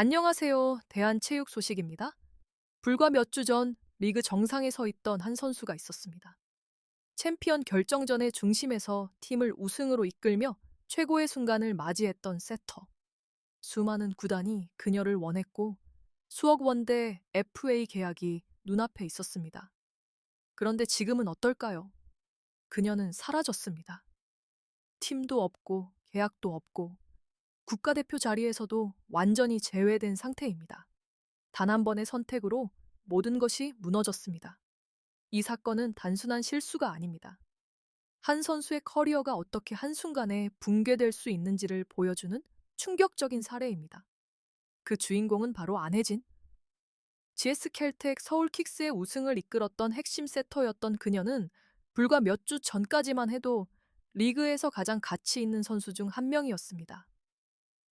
안녕하세요. 대한체육 소식입니다. 불과 몇 주 전 리그 정상에 서 있던 한 선수가 있었습니다. 챔피언 결정전의 중심에서 팀을 우승으로 이끌며 최고의 순간을 맞이했던 세터. 수많은 구단이 그녀를 원했고 수억 원대 FA 계약이 눈앞에 있었습니다. 그런데 지금은 어떨까요? 그녀는 사라졌습니다. 팀도 없고 계약도 없고 국가대표 자리에서도 완전히 제외된 상태입니다. 단 한 번의 선택으로 모든 것이 무너졌습니다. 이 사건은 단순한 실수가 아닙니다. 한 선수의 커리어가 어떻게 한순간에 붕괴될 수 있는지를 보여주는 충격적인 사례입니다. 그 주인공은 바로 안혜진. GS 켈텍 서울 킥스의 우승을 이끌었던 핵심 세터였던 그녀는 불과 몇 주 전까지만 해도 리그에서 가장 가치 있는 선수 중 한 명이었습니다.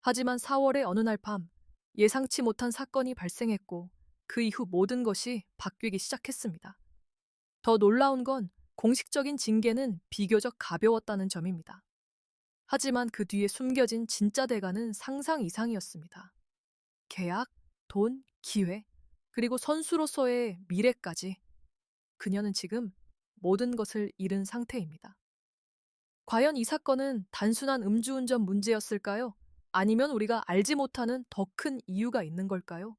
하지만 4월의 어느 날 밤 예상치 못한 사건이 발생했고 그 이후 모든 것이 바뀌기 시작했습니다. 더 놀라운 건 공식적인 징계는 비교적 가벼웠다는 점입니다. 하지만 그 뒤에 숨겨진 진짜 대가는 상상 이상이었습니다. 계약, 돈, 기회, 그리고 선수로서의 미래까지 그녀는 지금 모든 것을 잃은 상태입니다. 과연 이 사건은 단순한 음주운전 문제였을까요? 아니면 우리가 알지 못하는 더 큰 이유가 있는 걸까요?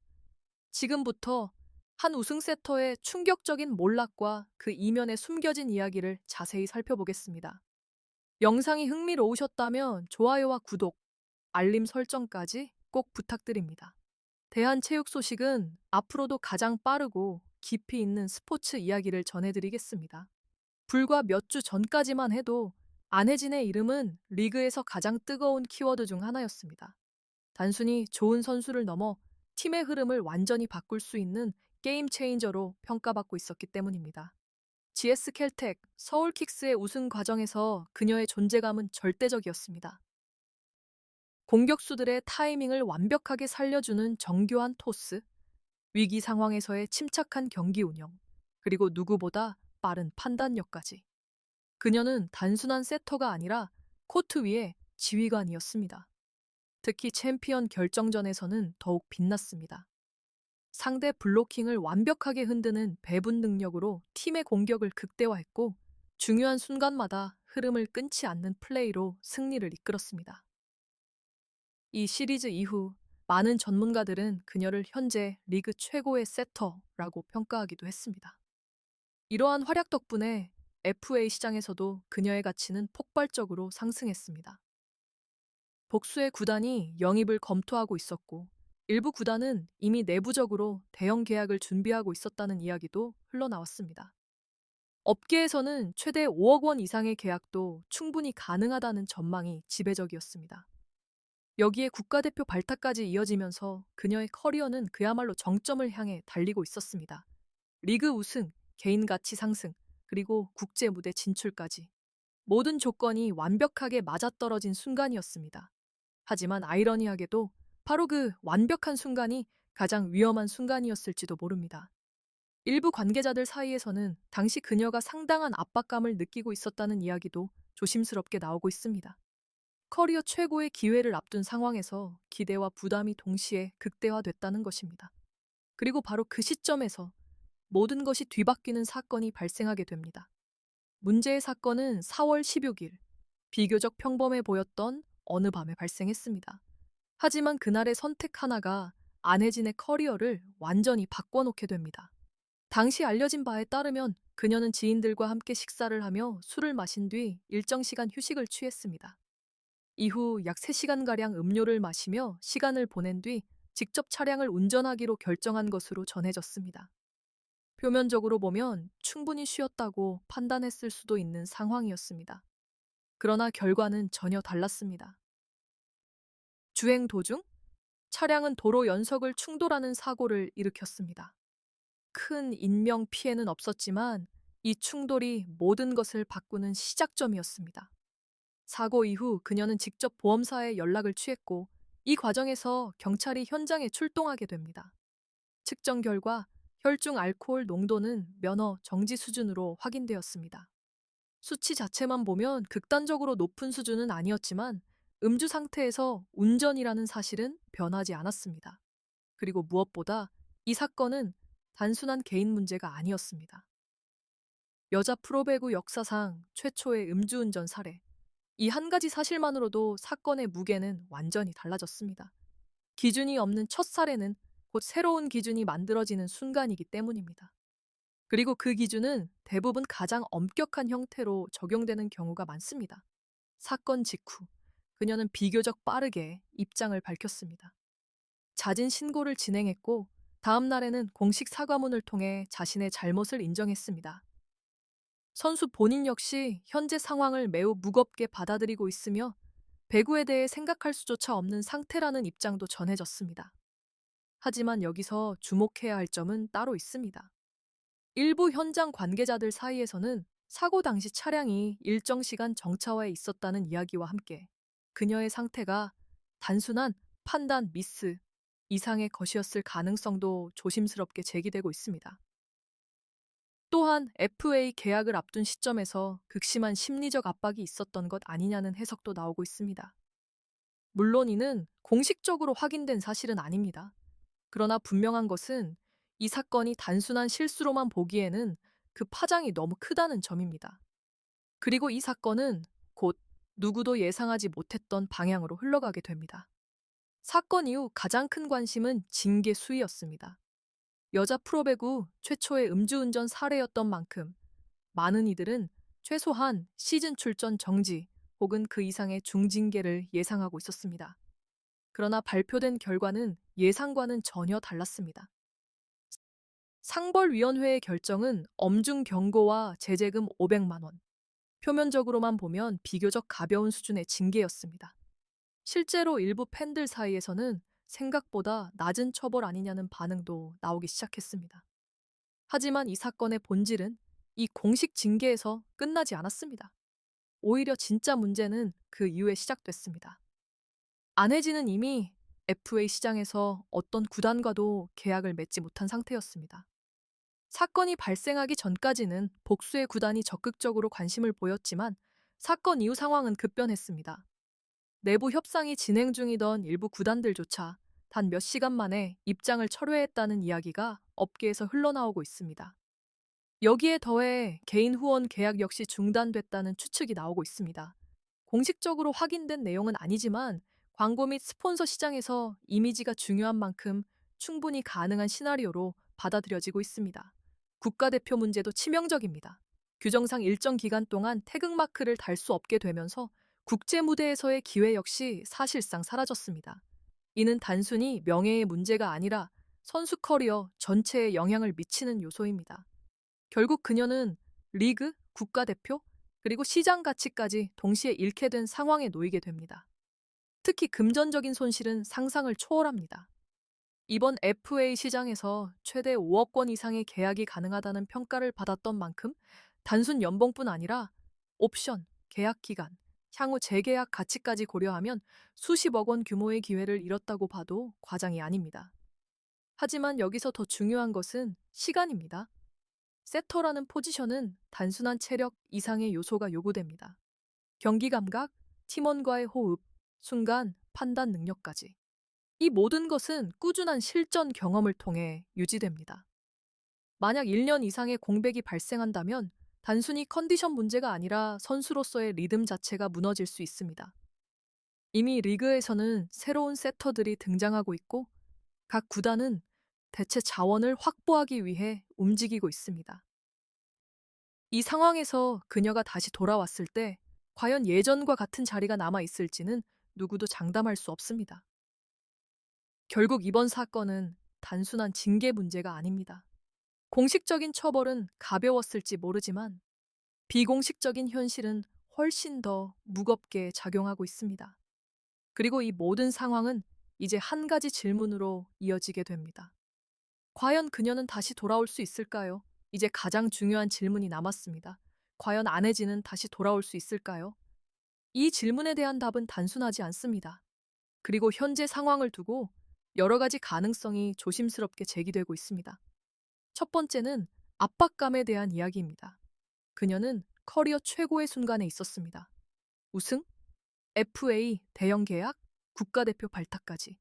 지금부터 한 우승 세터의 충격적인 몰락과 그 이면에 숨겨진 이야기를 자세히 살펴보겠습니다. 영상이 흥미로우셨다면 좋아요와 구독, 알림 설정까지 꼭 부탁드립니다. 대한체육 소식은 앞으로도 가장 빠르고 깊이 있는 스포츠 이야기를 전해드리겠습니다. 불과 몇 주 전까지만 해도 안혜진의 이름은 리그에서 가장 뜨거운 키워드 중 하나였습니다. 단순히 좋은 선수를 넘어 팀의 흐름을 완전히 바꿀 수 있는 게임 체인저로 평가받고 있었기 때문입니다. GS 켈텍, 서울 킥스의 우승 과정에서 그녀의 존재감은 절대적이었습니다. 공격수들의 타이밍을 완벽하게 살려주는 정교한 토스, 위기 상황에서의 침착한 경기 운영, 그리고 누구보다 빠른 판단력까지. 그녀는 단순한 세터가 아니라 코트 위의 지휘관이었습니다. 특히 챔피언 결정전에서는 더욱 빛났습니다. 상대 블로킹을 완벽하게 흔드는 배분 능력으로 팀의 공격을 극대화했고 중요한 순간마다 흐름을 끊지 않는 플레이로 승리를 이끌었습니다. 이 시리즈 이후 많은 전문가들은 그녀를 현재 리그 최고의 세터라고 평가하기도 했습니다. 이러한 활약 덕분에 FA 시장에서도 그녀의 가치는 폭발적으로 상승했습니다. 복수의 구단이 영입을 검토하고 있었고 일부 구단은 이미 내부적으로 대형 계약을 준비하고 있었다는 이야기도 흘러나왔습니다. 업계에서는 최대 5억 원 이상의 계약도 충분히 가능하다는 전망이 지배적이었습니다. 여기에 국가대표 발탁까지 이어지면서 그녀의 커리어는 그야말로 정점을 향해 달리고 있었습니다. 리그 우승, 개인 가치 상승, 그리고 국제 무대 진출까지. 모든 조건이 완벽하게 맞아떨어진 순간이었습니다. 하지만 아이러니하게도 바로 그 완벽한 순간이 가장 위험한 순간이었을지도 모릅니다. 일부 관계자들 사이에서는 당시 그녀가 상당한 압박감을 느끼고 있었다는 이야기도 조심스럽게 나오고 있습니다. 커리어 최고의 기회를 앞둔 상황에서 기대와 부담이 동시에 극대화됐다는 것입니다. 그리고 바로 그 시점에서 모든 것이 뒤바뀌는 사건이 발생하게 됩니다. 문제의 사건은 4월 16일, 비교적 평범해 보였던 어느 밤에 발생했습니다. 하지만 그날의 선택 하나가 안혜진의 커리어를 완전히 바꿔놓게 됩니다. 당시 알려진 바에 따르면 그녀는 지인들과 함께 식사를 하며 술을 마신 뒤 일정 시간 휴식을 취했습니다. 이후 약 3시간가량 음료를 마시며 시간을 보낸 뒤 직접 차량을 운전하기로 결정한 것으로 전해졌습니다. 표면적으로 보면 충분히 쉬었다고 판단했을 수도 있는 상황이었습니다. 그러나 결과는 전혀 달랐습니다. 주행 도중 차량은 도로 연석을 충돌하는 사고를 일으켰습니다. 큰 인명 피해는 없었지만 이 충돌이 모든 것을 바꾸는 시작점이었습니다. 사고 이후 그녀는 직접 보험사에 연락을 취했고 이 과정에서 경찰이 현장에 출동하게 됩니다. 측정 결과 혈중 알코올 농도는 면허 정지 수준으로 확인되었습니다. 수치 자체만 보면 극단적으로 높은 수준은 아니었지만 음주 상태에서 운전이라는 사실은 변하지 않았습니다. 그리고 무엇보다 이 사건은 단순한 개인 문제가 아니었습니다. 여자 프로배구 역사상 최초의 음주운전 사례. 이 한 가지 사실만으로도 사건의 무게는 완전히 달라졌습니다. 기준이 없는 첫 사례는 곧 새로운 기준이 만들어지는 순간이기 때문입니다. 그리고 그 기준은 대부분 가장 엄격한 형태로 적용되는 경우가 많습니다. 사건 직후, 그녀는 비교적 빠르게 입장을 밝혔습니다. 자진 신고를 진행했고, 다음 날에는 공식 사과문을 통해 자신의 잘못을 인정했습니다. 선수 본인 역시 현재 상황을 매우 무겁게 받아들이고 있으며 배구에 대해 생각할 수조차 없는 상태라는 입장도 전해졌습니다. 하지만 여기서 주목해야 할 점은 따로 있습니다. 일부 현장 관계자들 사이에서는 사고 당시 차량이 일정 시간 정차화에 있었다는 이야기와 함께 그녀의 상태가 단순한 판단 미스 이상의 것이었을 가능성도 조심스럽게 제기되고 있습니다. 또한 FA 계약을 앞둔 시점에서 극심한 심리적 압박이 있었던 것 아니냐는 해석도 나오고 있습니다. 물론 이는 공식적으로 확인된 사실은 아닙니다. 그러나 분명한 것은 이 사건이 단순한 실수로만 보기에는 그 파장이 너무 크다는 점입니다. 그리고 이 사건은 곧 누구도 예상하지 못했던 방향으로 흘러가게 됩니다. 사건 이후 가장 큰 관심은 징계 수위였습니다. 여자 프로배구 최초의 음주운전 사례였던 만큼 많은 이들은 최소한 시즌 출전 정지 혹은 그 이상의 중징계를 예상하고 있었습니다. 그러나 발표된 결과는 예상과는 전혀 달랐습니다. 상벌위원회의 결정은 엄중 경고와 제재금 500만 원. 표면적으로만 보면 비교적 가벼운 수준의 징계였습니다. 실제로 일부 팬들 사이에서는 생각보다 낮은 처벌 아니냐는 반응도 나오기 시작했습니다. 하지만 이 사건의 본질은 이 공식 징계에서 끝나지 않았습니다. 오히려 진짜 문제는 그 이후에 시작됐습니다. 안혜진은 이미 FA 시장에서 어떤 구단과도 계약을 맺지 못한 상태였습니다. 사건이 발생하기 전까지는 복수의 구단이 적극적으로 관심을 보였지만 사건 이후 상황은 급변했습니다. 내부 협상이 진행 중이던 일부 구단들조차 단 몇 시간 만에 입장을 철회했다는 이야기가 업계에서 흘러나오고 있습니다. 여기에 더해 개인 후원 계약 역시 중단됐다는 추측이 나오고 있습니다. 공식적으로 확인된 내용은 아니지만 광고 및 스폰서 시장에서 이미지가 중요한 만큼 충분히 가능한 시나리오로 받아들여지고 있습니다. 국가대표 문제도 치명적입니다. 규정상 일정 기간 동안 태극마크를 달 수 없게 되면서 국제 무대에서의 기회 역시 사실상 사라졌습니다. 이는 단순히 명예의 문제가 아니라 선수 커리어 전체에 영향을 미치는 요소입니다. 결국 그녀는 리그, 국가대표, 그리고 시장 가치까지 동시에 잃게 된 상황에 놓이게 됩니다. 특히 금전적인 손실은 상상을 초월합니다. 이번 FA 시장에서 최대 5억 원 이상의 계약이 가능하다는 평가를 받았던 만큼 단순 연봉뿐 아니라 옵션, 계약 기간, 향후 재계약 가치까지 고려하면 수십억 원 규모의 기회를 잃었다고 봐도 과장이 아닙니다. 하지만 여기서 더 중요한 것은 시간입니다. 세터라는 포지션은 단순한 체력 이상의 요소가 요구됩니다. 경기 감각, 팀원과의 호흡, 순간 판단 능력까지. 이 모든 것은 꾸준한 실전 경험을 통해 유지됩니다. 만약 1년 이상의 공백이 발생한다면 단순히 컨디션 문제가 아니라 선수로서의 리듬 자체가 무너질 수 있습니다. 이미 리그에서는 새로운 세터들이 등장하고 있고 각 구단은 대체 자원을 확보하기 위해 움직이고 있습니다. 이 상황에서 그녀가 다시 돌아왔을 때 과연 예전과 같은 자리가 남아 있을지는 누구도 장담할 수 없습니다. 결국 이번 사건은 단순한 징계 문제가 아닙니다. 공식적인 처벌은 가벼웠을지 모르지만 비공식적인 현실은 훨씬 더 무겁게 작용하고 있습니다. 그리고 이 모든 상황은 이제 한 가지 질문으로 이어지게 됩니다. 과연 그녀는 다시 돌아올 수 있을까요? 이제 가장 중요한 질문이 남았습니다. 과연 안혜진은 다시 돌아올 수 있을까요? 이 질문에 대한 답은 단순하지 않습니다. 그리고 현재 상황을 두고 여러 가지 가능성이 조심스럽게 제기되고 있습니다. 첫 번째는 압박감에 대한 이야기입니다. 그녀는 커리어 최고의 순간에 있었습니다. 우승, FA 대형 계약, 국가대표 발탁까지.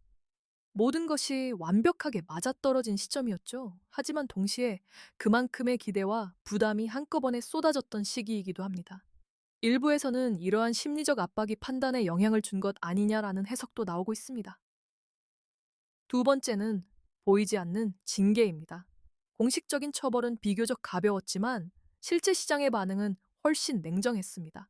모든 것이 완벽하게 맞아떨어진 시점이었죠. 하지만 동시에 그만큼의 기대와 부담이 한꺼번에 쏟아졌던 시기이기도 합니다. 일부에서는 이러한 심리적 압박이 판단에 영향을 준 것 아니냐라는 해석도 나오고 있습니다. 두 번째는 보이지 않는 징계입니다. 공식적인 처벌은 비교적 가벼웠지만 실제 시장의 반응은 훨씬 냉정했습니다.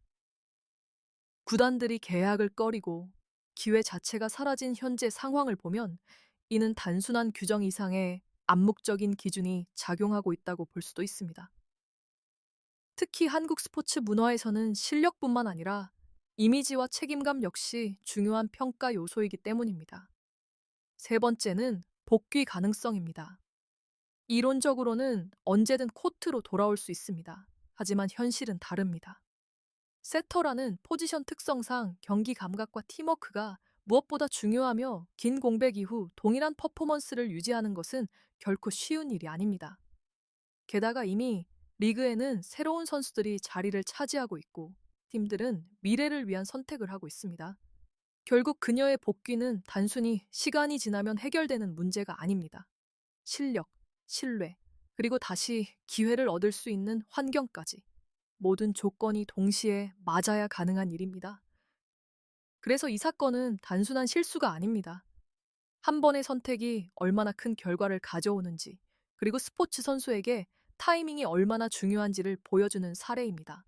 구단들이 계약을 꺼리고 기회 자체가 사라진 현재 상황을 보면 이는 단순한 규정 이상의 암묵적인 기준이 작용하고 있다고 볼 수도 있습니다. 특히 한국 스포츠 문화에서는 실력뿐만 아니라 이미지와 책임감 역시 중요한 평가 요소이기 때문입니다. 세 번째는 복귀 가능성입니다. 이론적으로는 언제든 코트로 돌아올 수 있습니다. 하지만 현실은 다릅니다. 세터라는 포지션 특성상 경기 감각과 팀워크가 무엇보다 중요하며 긴 공백 이후 동일한 퍼포먼스를 유지하는 것은 결코 쉬운 일이 아닙니다. 게다가 이미 리그에는 새로운 선수들이 자리를 차지하고 있고 팀들은 미래를 위한 선택을 하고 있습니다. 결국 그녀의 복귀는 단순히 시간이 지나면 해결되는 문제가 아닙니다. 실력, 신뢰, 그리고 다시 기회를 얻을 수 있는 환경까지 모든 조건이 동시에 맞아야 가능한 일입니다. 그래서 이 사건은 단순한 실수가 아닙니다. 한 번의 선택이 얼마나 큰 결과를 가져오는지, 그리고 스포츠 선수에게 타이밍이 얼마나 중요한지를 보여주는 사례입니다.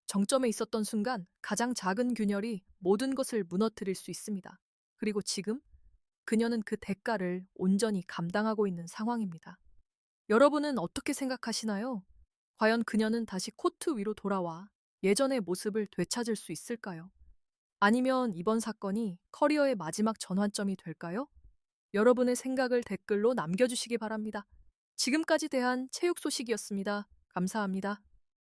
정점에 있었던 순간 가장 작은 균열이 모든 것을 무너뜨릴 수 있습니다. 그리고 지금 그녀는 그 대가를 온전히 감당하고 있는 상황입니다. 여러분은 어떻게 생각하시나요? 과연 그녀는 다시 코트 위로 돌아와 예전의 모습을 되찾을 수 있을까요? 아니면 이번 사건이 커리어의 마지막 전환점이 될까요? 여러분의 생각을 댓글로 남겨주시기 바랍니다. 지금까지 대한 체육 소식이었습니다. 감사합니다.